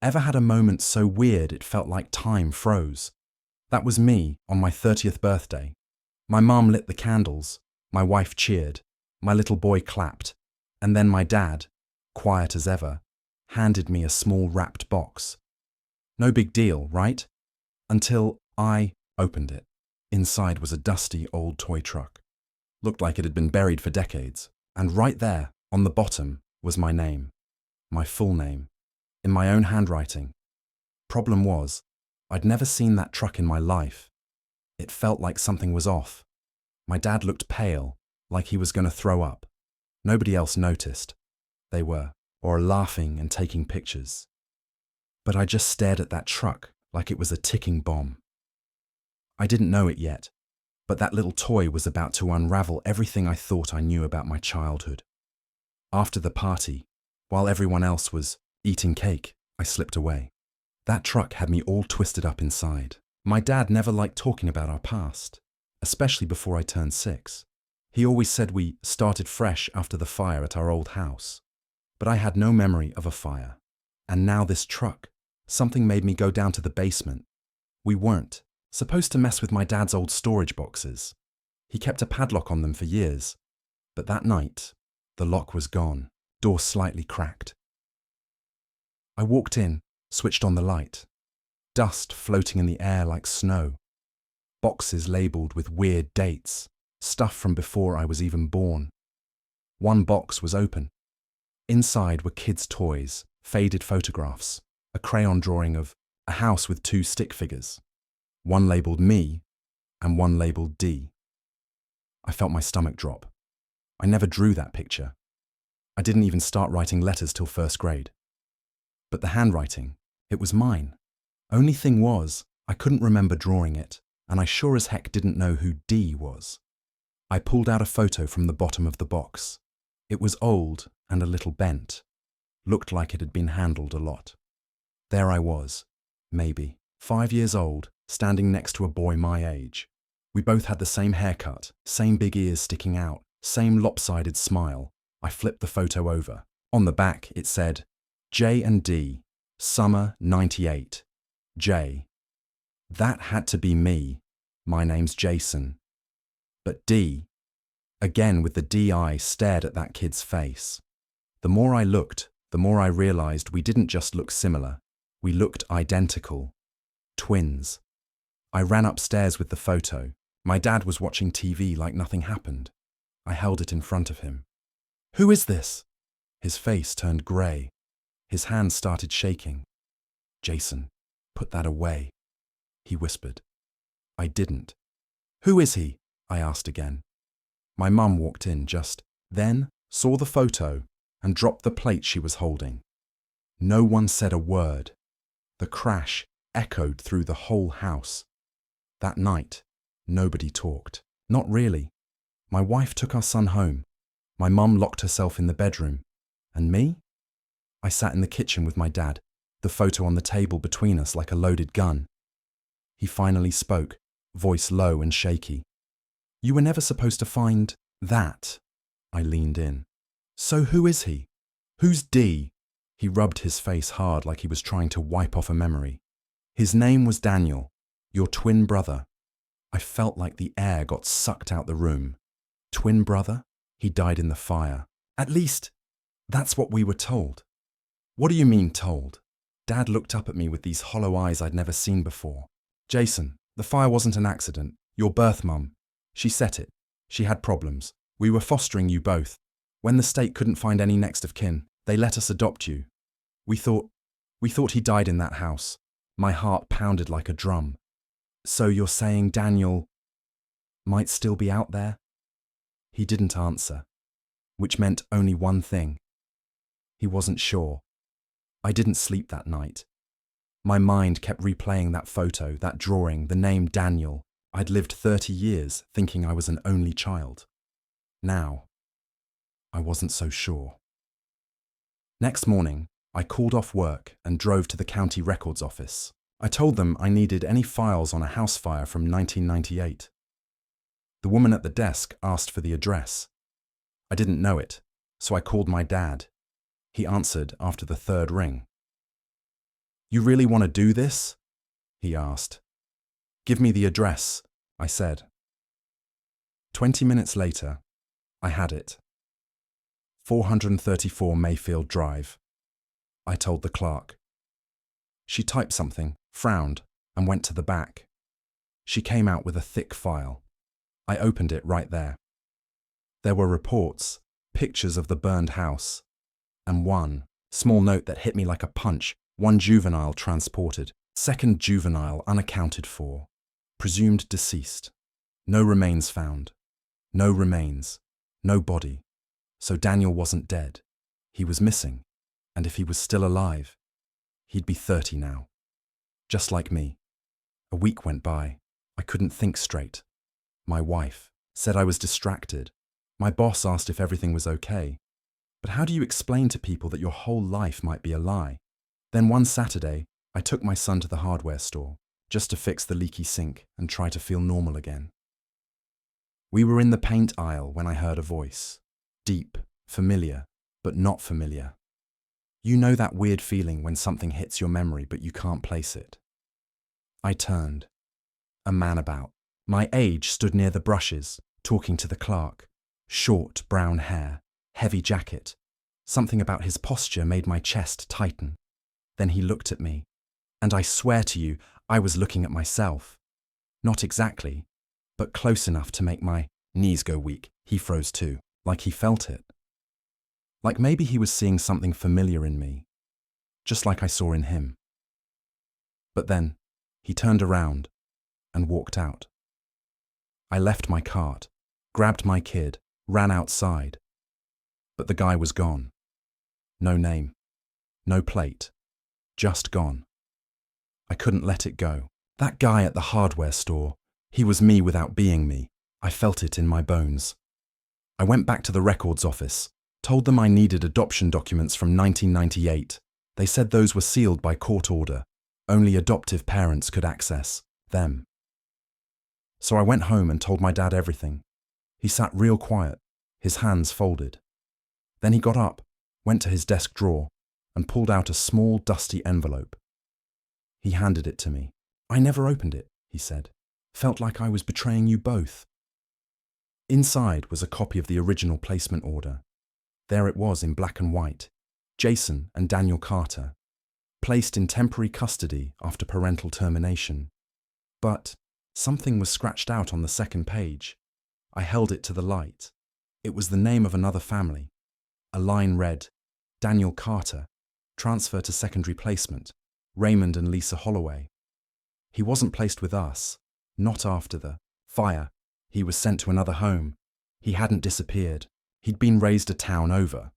Ever had a moment so weird it felt like time froze? That was me on my 30th birthday. My mom lit the candles, my wife cheered, my little boy clapped, and then my dad, quiet as ever, handed me a small wrapped box. No big deal, right? Until I opened it. Inside was a dusty old toy truck. Looked like it had been buried for decades, and right there, on the bottom, was my name. My full name. In my own handwriting. Problem was, I'd never seen that truck in my life. It felt like something was off. My dad looked pale, like he was going to throw up. Nobody else noticed. They were, or laughing and taking pictures. But I just stared at that truck like it was a ticking bomb. I didn't know it yet, but that little toy was about to unravel everything I thought I knew about my childhood. After the party, while everyone else was eating cake, I slipped away. That truck had me all twisted up inside. My dad never liked talking about our past, especially before I turned 6. He always said we started fresh after the fire at our old house. But I had no memory of a fire. And now this truck, something made me go down to the basement. We weren't supposed to mess with my dad's old storage boxes. He kept a padlock on them for years. But that night, the lock was gone, door slightly cracked. I walked in, switched on the light. Dust floating in the air like snow. Boxes labelled with weird dates, stuff from before I was even born. One box was open. Inside were kids' toys, faded photographs, a crayon drawing of a house with 2 stick figures. One labelled me, and one labelled D. I felt my stomach drop. I never drew that picture. I didn't even start writing letters till 1st grade. But the handwriting, it was mine. Only thing was, I couldn't remember drawing it, and I sure as heck didn't know who D was. I pulled out a photo from the bottom of the box. It was old and a little bent. Looked like it had been handled a lot. There I was, maybe 5 years old, standing next to a boy my age. We both had the same haircut, same big ears sticking out, same lopsided smile. I flipped the photo over. On the back it said, J and D, summer 98. J. That had to be me. My name's Jason. But D, again with the D eye stared at that kid's face. The more I looked, the more I realized we didn't just look similar. We looked identical. Twins. I ran upstairs with the photo. My dad was watching TV like nothing happened. I held it in front of him. Who is this? His face turned grey. His hands started shaking. Jason, put that away, he whispered. I didn't. Who is he? I asked again. My mum walked in just then, saw the photo, and dropped the plate she was holding. No one said a word. The crash echoed through the whole house. That night, nobody talked. Not really. My wife took our son home. My mum locked herself in the bedroom. And me? I sat in the kitchen with my dad, the photo on the table between us like a loaded gun. He finally spoke, voice low and shaky. You were never supposed to find that. I leaned in. So who is he? Who's D? He rubbed his face hard like he was trying to wipe off a memory. His name was Daniel, your twin brother. I felt like the air got sucked out the room. Twin brother? He died in the fire. At least, that's what we were told. What do you mean told? Dad looked up at me with these hollow eyes I'd never seen before. Jason, the fire wasn't an accident. Your birth mum. She set it. She had problems. We were fostering you both. When the state couldn't find any next of kin, they let us adopt you. We thought he died in that house. My heart pounded like a drum. So you're saying Daniel might still be out there? He didn't answer, which meant only one thing. He wasn't sure. I didn't sleep that night. My mind kept replaying that photo, that drawing, the name Daniel. I'd lived 30 years thinking I was an only child. Now, I wasn't so sure. Next morning, I called off work and drove to the county records office. I told them I needed any files on a house fire from 1998. The woman at the desk asked for the address. I didn't know it, so I called my dad. He answered after the 3rd ring. You really want to do this? He asked. Give me the address, I said. 20 minutes later, I had it. 434 Mayfield Drive. I told the clerk. She typed something, frowned, and went to the back. She came out with a thick file. I opened it right there. There were reports, pictures of the burned house, and one small note that hit me like a punch. One juvenile transported, second juvenile unaccounted for, presumed deceased. No remains found. No remains. No body. So Daniel wasn't dead. He was missing. And if he was still alive, he'd be 30 now. Just like me. A week went by. I couldn't think straight. My wife said I was distracted. My boss asked if everything was okay. But how do you explain to people that your whole life might be a lie? Then one Saturday, I took my son to the hardware store, just to fix the leaky sink and try to feel normal again. We were in the paint aisle when I heard a voice. Deep, familiar, but not familiar. You know that weird feeling when something hits your memory but you can't place it. I turned. A man about my age stood near the brushes, talking to the clerk. Short, brown hair, heavy jacket. Something about his posture made my chest tighten. Then he looked at me, and I swear to you, I was looking at myself. Not exactly, but close enough to make my knees go weak. He froze too, like he felt it. Like maybe he was seeing something familiar in me, just like I saw in him. But then, he turned around and walked out. I left my cart, grabbed my kid, ran outside. But the guy was gone. No name, no plate, just gone. I couldn't let it go. That guy at the hardware store, he was me without being me. I felt it in my bones. I went back to the records office, told them I needed adoption documents from 1998. They said those were sealed by court order. Only adoptive parents could access them. So I went home and told my dad everything. He sat real quiet, his hands folded. Then he got up, went to his desk drawer, and pulled out a small, dusty envelope. He handed it to me. I never opened it, he said. Felt like I was betraying you both. Inside was a copy of the original placement order. There it was in black and white. Jason and Daniel Carter, placed in temporary custody after parental termination. But something was scratched out on the second page. I held it to the light. It was the name of another family. A line read, Daniel Carter, transfer to secondary placement, Raymond and Lisa Holloway. He wasn't placed with us, not after the fire. He was sent to another home. He hadn't disappeared. He'd been raised a town over.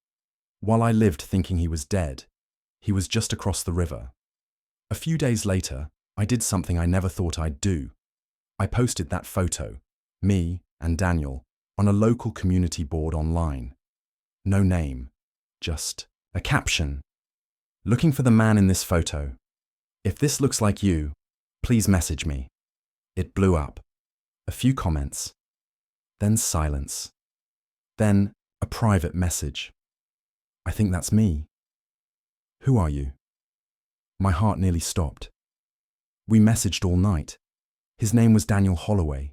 While I lived thinking he was dead, he was just across the river. A few days later, I did something I never thought I'd do. I posted that photo, me and Daniel, on a local community board online. No name, just a caption. Looking for the man in this photo. If this looks like you, please message me. It blew up. A few comments. Then silence. Then a private message. I think that's me. Who are you? My heart nearly stopped. We messaged all night. His name was Daniel Holloway.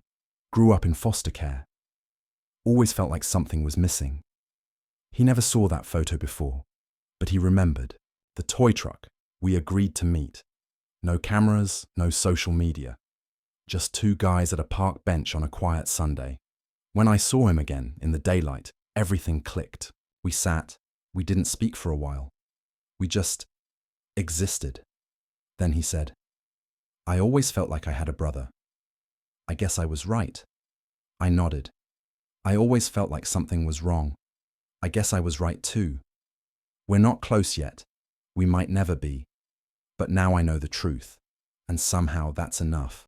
Grew up in foster care. Always felt like something was missing. He never saw that photo before, but he remembered. The toy truck we agreed to meet. No cameras, no social media. Just two guys at a park bench on a quiet Sunday. When I saw him again in the daylight, everything clicked. We sat. We didn't speak for a while. We just existed. Then he said, I always felt like I had a brother. I guess I was right. I nodded. I always felt like something was wrong. I guess I was right too. We're not close yet. We might never be. But now I know the truth. And somehow that's enough.